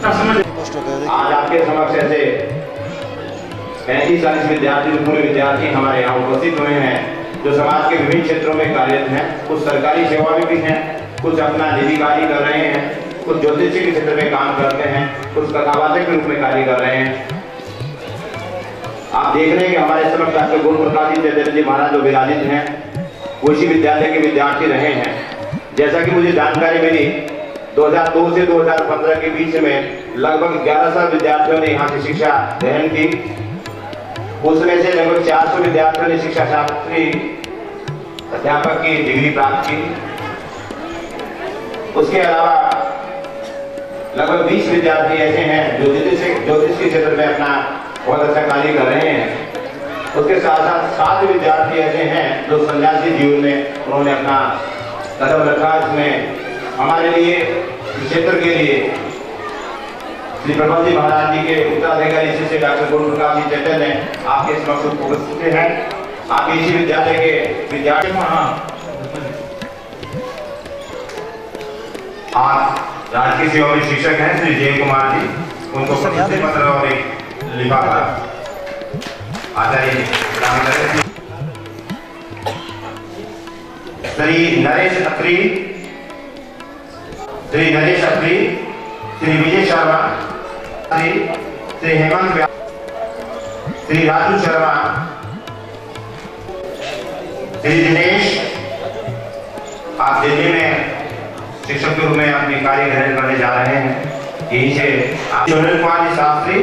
आज आपके समक्ष ऐसे 35-40 विद्यार्थी पूरे विद्यार्थी हमारे यहाँ उपस्थित हुए हैं जो समाज के विभिन्न क्षेत्रों में कार्यरत हैं। कुछ सरकारी सेवा में भी हैं, कुछ अपना निजी कार्य कर रहे हैं, कुछ ज्योतिष के क्षेत्र में काम करते हैं, कुछ कथावाचक के रूप में कार्य कर रहे हैं। आप देख रहे हैं कि हमारे समक्ष डॉक्टर गुरु प्रकाश चैतन्य जी महाराज जो विराजित हैं वो इसी विद्यालय के विद्यार्थी रहे हैं। जैसा कि मुझे जानकारी मिली 2002 से 2015 के बीच में लगभग 1100 विद्यार्थियों ने यहाँ की शिक्षा ग्रहण की। उसमें से लगभग 400 विद्यार्थियों ने शिक्षा शास्त्री अध्यापक की डिग्री प्राप्त की। उसके अलावा लगभग 20 विद्यार्थी ऐसे हैं जो ज्योतिष के क्षेत्र में अपना बहुत अच्छा कार्य कर रहे हैं। उसके साथ साथ 7 विद्यार्थी ऐसे हैं जो सन्यासी जीवन में उन्होंने अपना कदम रखा। इसमें हमारे लिए क्षेत्र के लिए श्री प्रबल जी महाराज जी के उत्तराधिकारी श्री डॉक्टर गुरु प्रकाश जी चैतन्य आपके समक्ष उपस्थित हैं। आप इसी विद्यालय के विद्यार्थी आज राजकीय सेवा में शिक्षक हैं श्री जय कुमार जी, उनको प्रशस्ति पत्र और एक लिफाफा आचार्य प्रदान करें। श्री नरेश अत्री, श्री विजय शर्मा, श्री हेमंत, श्री राजू शर्मा, श्री दिनेश। आप दिल्ली में शिक्षक के रूप में अपनी कार्य ग्रहण करने जा रहे हैं। यही से सुनील कुमार जी शास्त्री,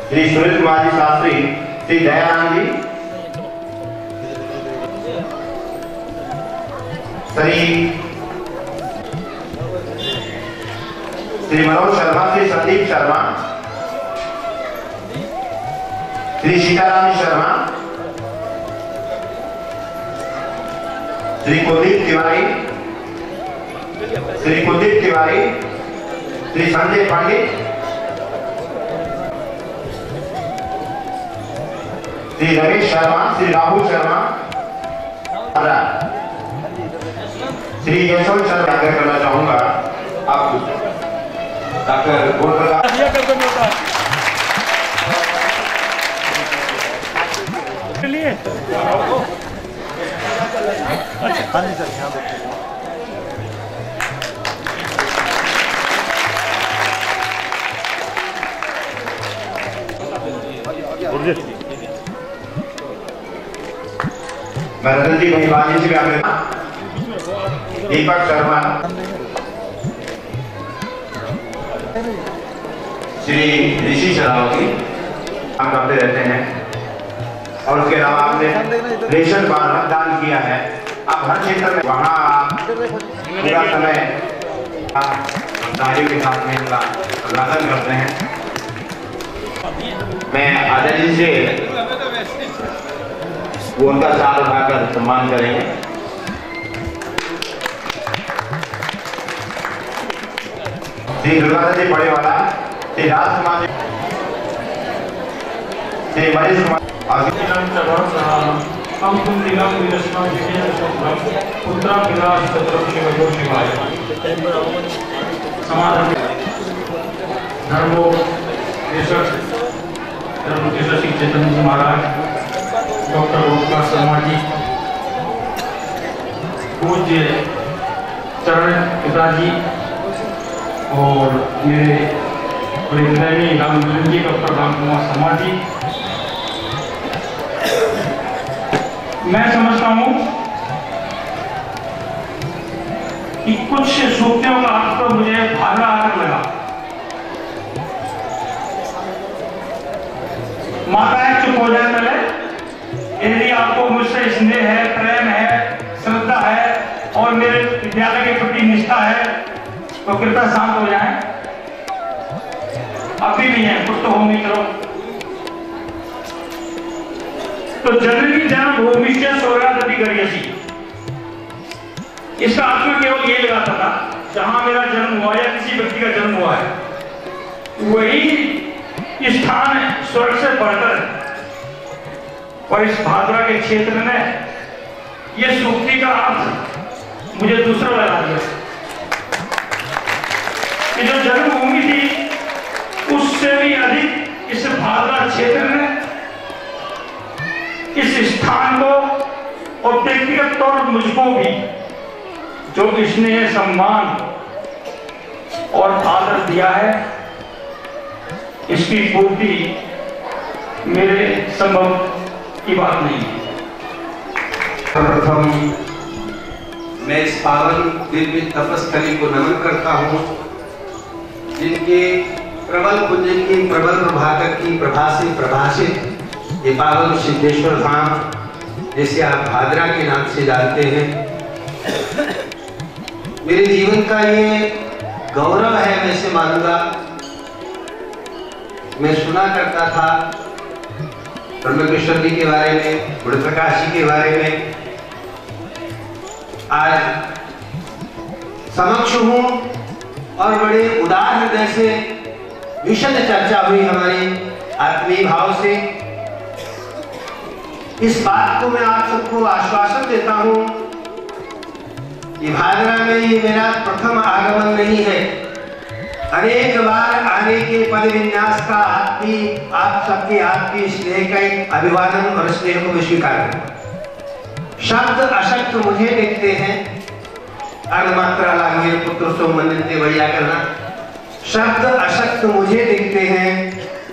श्री सुनील कुमार जी शास्त्री, श्री दयानंद जी, श्री मनोज शर्मा, श्री संदीप शर्मा, श्री सीताराम शर्मा, श्री कुलदीप तिवारी, श्री संजय पंडित, श्री रमेश शर्मा, श्री राहुल शर्मा, श्री यशवंत शर्मा करना चाहूंगा। आप डॉक्टर गुरु प्रकाश मैं रतन जी महिवानी से दीपक शर्मा, श्री ऋषि शरावती काम करते रहते हैं। और उसके अलावा आपने रेशन कार्ड मतदान किया है। अब हर क्षेत्र में वहाँ पूरा समय कार्यों के साथ में इनका प्रदर्शन करते हैं। मैं आचार्य जी से वो उनका साथ उठाकर सम्मान करेंगे। श्री दुर्गा जी बड़े वाला, श्री राजकुमार, श्री मनीष कुमार, चैतन्य जी महाराज, डॉक्टर ओंकार शर्मा जी, पूज्य चरण पिताजी और मेरे बड़े राम जी, डॉक्टर राम कुमार शर्मा जी। मैं समझता हूं कि कुछ सूक्तियों का अर्थ तो मुझे भागा आकर लगा। माताएं चुप हो जाए पहले। यदि आपको मुझसे स्नेह है, प्रेम है, श्रद्धा है और मेरे विद्यालय के प्रति निष्ठा है तो कृपया शांत हो जाएं। अभी नहीं है, कुछ तो होंगे। चलो, तो जननी जन्मभूमि से स्वर्गादपि गरीयसी, इसका अर्थ में केवल ये लगाता था जहां मेरा जन्म हुआ या किसी व्यक्ति का जन्म हुआ है वही स्थान स्वर्ग से बढ़कर है। और इस भादरा के क्षेत्र में यह सूक्ति का अर्थ मुझे दूसरा लगा दिया। भादरा क्षेत्र में इस स्थान को और व्यक्तिगत तौर पर मुझको भी जो स्नेह सम्मान और आदर दिया है, इसकी पूर्ति मेरे संभव की बात नहीं है। सर्वप्रथम मैं इस पावन दिव्य तपस्थली को नमन करता हूँ, जिनके प्रबल पुण्य की प्रबल प्रभाकर की प्रभा से प्रभाषित ये पावन सिद्धेश्वर धाम, जिसे आप भादरा के नाम से जानते हैं, मेरे जीवन का ये गौरव है। मैं इसे मानूंगा। मैं सुना करता था ब्रह्मकृष्ण जी के बारे में, बुढ़ प्रकाश जी के बारे में, आज समक्ष हूं और बड़े उदार हृदय से विशद चर्चा हुई हमारे आत्मीय भाव से। इस बात को मैं आप सबको आश्वासन देता हूं कि भादरा में ये मेरा प्रथम आगमन नहीं है। अनेक बार आने के पद विन्यास का आप सबके आपकी स्नेह का अभिवादन और स्नेह को मैं स्वीकार करूंगा। शब्द अशक्त मुझे देखते हैं, अर्धमात्रा लागे पुत्र सो मंदिर बढ़िया करना। शब्द अशक्त मुझे देखते हैं,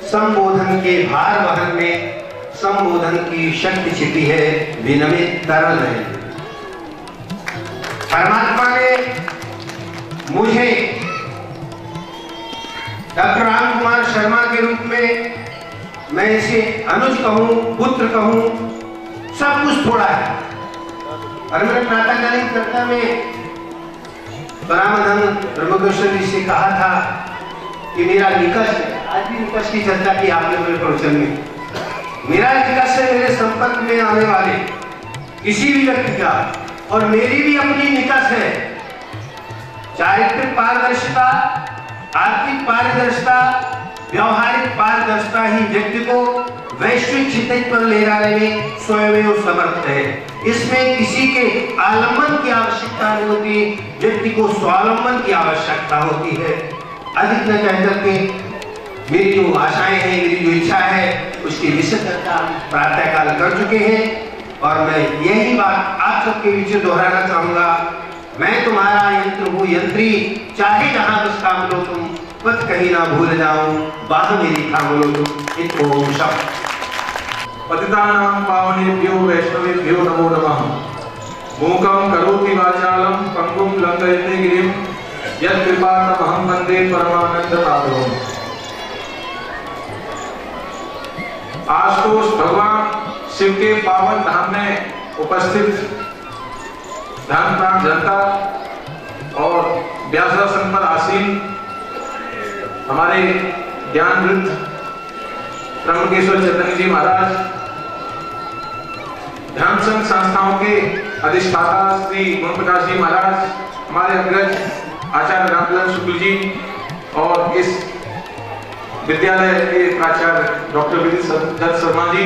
संबोधन के भार वहन में संबोधन की शक्ति छिपी है, विनमित तरल है। परमात्मा ने मुझे डॉक्टर राम कुमार शर्मा के रूप में, मैं इसे अनुज कहूं, पुत्र कहूं, सब कुछ थोड़ा है। और मैंने प्रातःकालीन चर्चा में रामधन ब्रह्मकृष्ण जी से कहा था कि मेरा निकष है। आज भी निकष की चर्चा की आपने मेरे प्रवचन में। मेरा निकष है मेरे संपर्क में आने वाले किसी भी व्यक्ति का, और मेरी भी अपनी निकष है। चारित्रिक पारदर्शिता, आर्थिक पारदर्शिता, व्यवहारिक पारदर्शिता ही व्यक्ति को वैश्विक क्षितिज पर ले जाने में स्वयं समर्थ है। इसमें किसी के आलम्बन की आवश्यकता नहीं होती, व्यक्ति को स्वावलंबन की आवश्यकता होती है। अधिक न कहकर के मेरी जो आशाएं हैं, मेरी जो इच्छा है, उसकी विशद चर्चा प्रातःकाल कर चुके हैं। और मैं यही बात आप सबके बीच दोहराना चाहूंगा। मैं तुम्हारा यंत्र हूँ, यंत्री, चाहे जहां बस काम लो तुम, पथ कहीं ना भूल जाऊं, बाह मेरी थाम लो तुम। इत ओम शब्द पतितानां पावनेभ्यो वैष्णवेभ्यो नमो नमः। मूकं करोति वाचालं पंगुं लंघयते गिरिं यत्कृपातमहं वन्दे परमानंदमाधवम्। आशुतोष भगवान शिव के पावन धाम में उपस्थित ध्यान प्राप्त जनता और व्यासासन पर आसीन हमारे ज्ञान वृद्ध ब्रह्मकेश्वर चैतन्य जी महाराज, ध्यान संघ संस्थाओं के अधिष्ठाता श्री गुण प्रकाश जी महाराज, हमारे अग्रज आचार्य रामचंद्र शुक्ल जी, और इस विद्यालय के प्राचार्य डॉक्टर विधि दत्त शर्मा जी।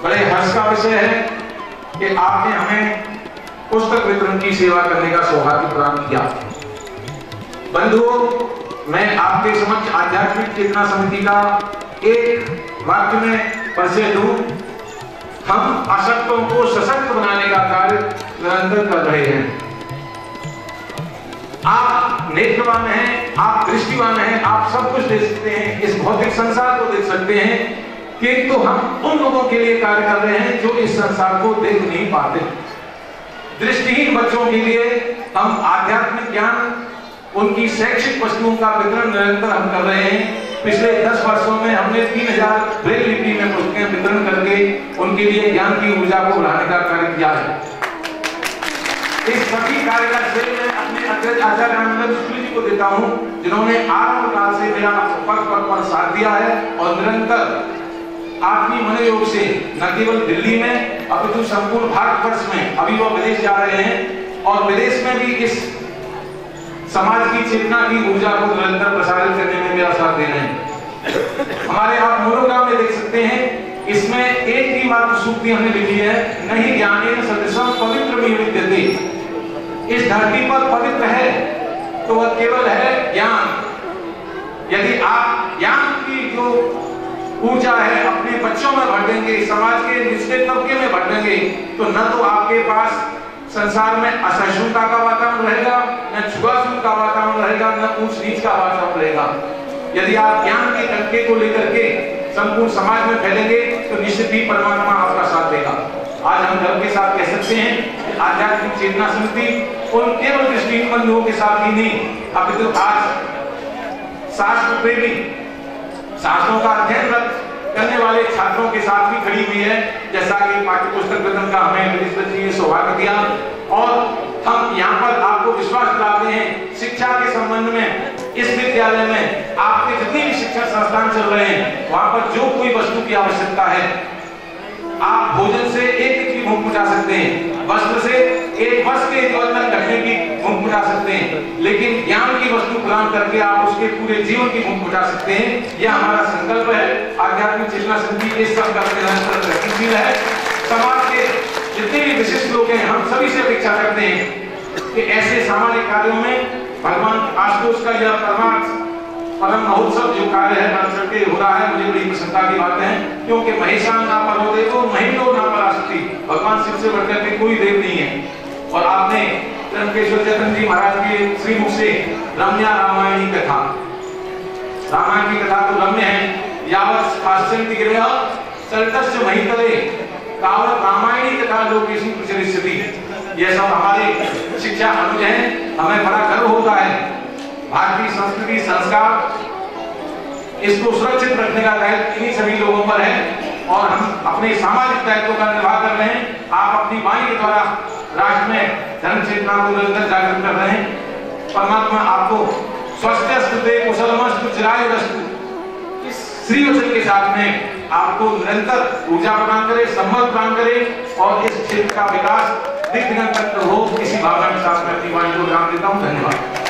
बड़े हर्ष का विषय है कि आपने हमें पुस्तक वितरण की सेवा करने का सौभाग्य प्रदान किया। बंधुओं, मैं आपके समक्ष आध्यात्मिक चेतना समिति का एक वाक्य में परिचय दूं। हम अशक्तों को सशक्त बनाने का कार्य निरंतर कर रहे हैं। आप नेत्रवान हैं, आप दृष्टिवान हैं, आप सब कुछ देख सकते हैं, इस भौतिक संसार को देख सकते हैं, किंतु हम उन लोगों के लिए कार्य कर रहे हैं जो इस संसार को देख नहीं पाते। दृष्टिहीन बच्चों के लिए हम आध्यात्मिक ज्ञान, उनकी शैक्षिक वस्तुओं का वितरण निरंतर हम कर रहे हैं। पिछले 10 वर्षों में हमने 3000 ब्रेल लिपि में पुस्तकें वितरण करके उनके लिए ज्ञान की ऊर्जा को बढ़ाने का कार्य किया है। इस सभी कार्य का श्रेय मैं अपने अग्रज आचार्य रामचंद्र शुक्ल जी को देता हूं, जिन्होंने आरंभ काल से मेरा पग पर साथ दिया है और निरंतर आत्मीय मनोयोग से न केवल दिल्ली में अपितु संपूर्ण भारतवर्ष में, अभी वो विदेश जा रहे हैं और विदेश में भी इस समाज की चेतना की ऊर्जा को निरंतर प्रसारित करने में मेरा साथ दे रहे हैं। हमारे आप मोनोग्राम में देख सकते हैं, इसमें एक ही मात्र सूक्ति हमने लिखी है, नहीं ज्ञानेन सदृशं पवित्रमेव विद्यते। इस धरती पर पवित्र है तो वह केवल है ज्ञान। यदि आप ज्ञान की जो ऊर्जा है अपने बच्चों में भर देंगे, समाज के निचले तबके में भर देंगे, तो न तो आपके पास संसार में असहिष्णुता का वातावरण रहेगा, न छुआछूत का वातावरण रहेगा, न ऊंच नीच का वातावरण रहेगा। यदि आप ज्ञान के टंके को लेकर के संपूर्ण समाज में फैलेंगे तो निश्चित ही परमात्मा आपका साथ देगा। आज हम गर्व के साथ कह सकते हैं कि आध्यात्मिक चेतना समिति उन केवल दृष्टिहीन बंधुओं के साथ ही नहीं, अपितु आज शास्त्र प्रेमी, शास्त्रों का अध्ययन करने वाले छात्रों के साथ भी खड़ी हुई है। जैसा कि पाठ्य पुस्तक वितरण का हमें मिनिस्टर जी ने सौभाग्य दिया, और हम यहाँ पर आपको विश्वास दिलाते हैं शिक्षा के संबंध में इस विद्यालय में आपके जितने भी शिक्षण संस्थान चल रहे हैं वहां पर जो कोई वस्तु की आवश्यकता है, आप भोजन से एक की भूख मिटा सकते हैं, वस्त्र से एक वर्ष के जीवन तक ढकने की भूख मिटा सकते हैं, लेकिन ज्ञान की वस्तु प्रदान करके आप उसके पूरे जीवन की भूख मिटा सकते हैं। यह हमारा संकल्प है। आध्यात्मिक चेतना समिति इस संकल्प के निरंतर गतिशील है। समाज के जितने भी विशिष्ट लोग हैं हम सभी से अपेक्षा करते हैं कि ऐसे सामाजिक कार्यों में भगवान आशुतोष का यह परम महोत्सव जो कार्य है बढ़ चढ़ के हो रहा है, मुझे बड़ी प्रसन्नता की बात है, क्योंकि महेशान ना पर्वदेवो महिम्नो ना पराशक्ति, भगवान शिव से बढ़कर के कोई देव नहीं है। और आपने त्र्यंबकेश्वर चैतन्य जी महाराज के श्रीमुख से रम्या रामायणी कथा, रामायण की कथा तो रम्य है, यावत् पाश्चन्ति गिरः सरितस्य महितले तावत् रामायणी कथा लोकेषु प्रचलिष्यति। ये सब हमारे शिक्षा अनुज हैं, हमें बड़ा गर्व होता है। भारतीय संस्कृति संस्कार इसको सुरक्षित रखने का दायित्व इन्हीं सभी लोगों पर है, और हम अपने सामाजिक दायित्वों का निर्वाह कर रहे हैं। आप अपनी वाणी के द्वारा राष्ट्र में धर्म चेतना को निरंतर जागृत कर रहे हैं। परमात्मा आपको स्वस्थस्तु ते कुशलमस्तु चिरायुरस्तु, इस श्री वचन के साथ में आपको निरंतर ऊर्जा प्रदान करे, संबल प्रदान करे, और इस क्षेत्र का विकास दिग्गज तक हो, इसी भावना के साथ में अपनी वाणी को विराम देता हूँ। धन्यवाद।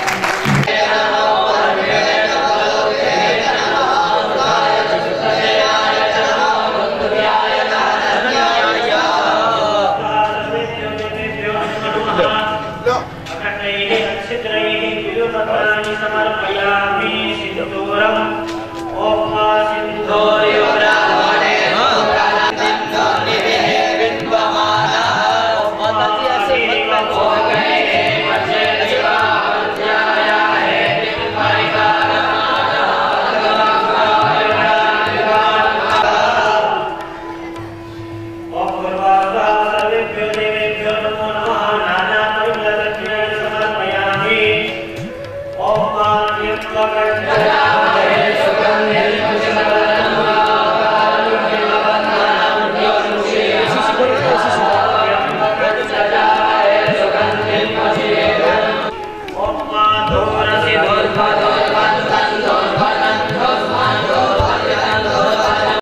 Oh,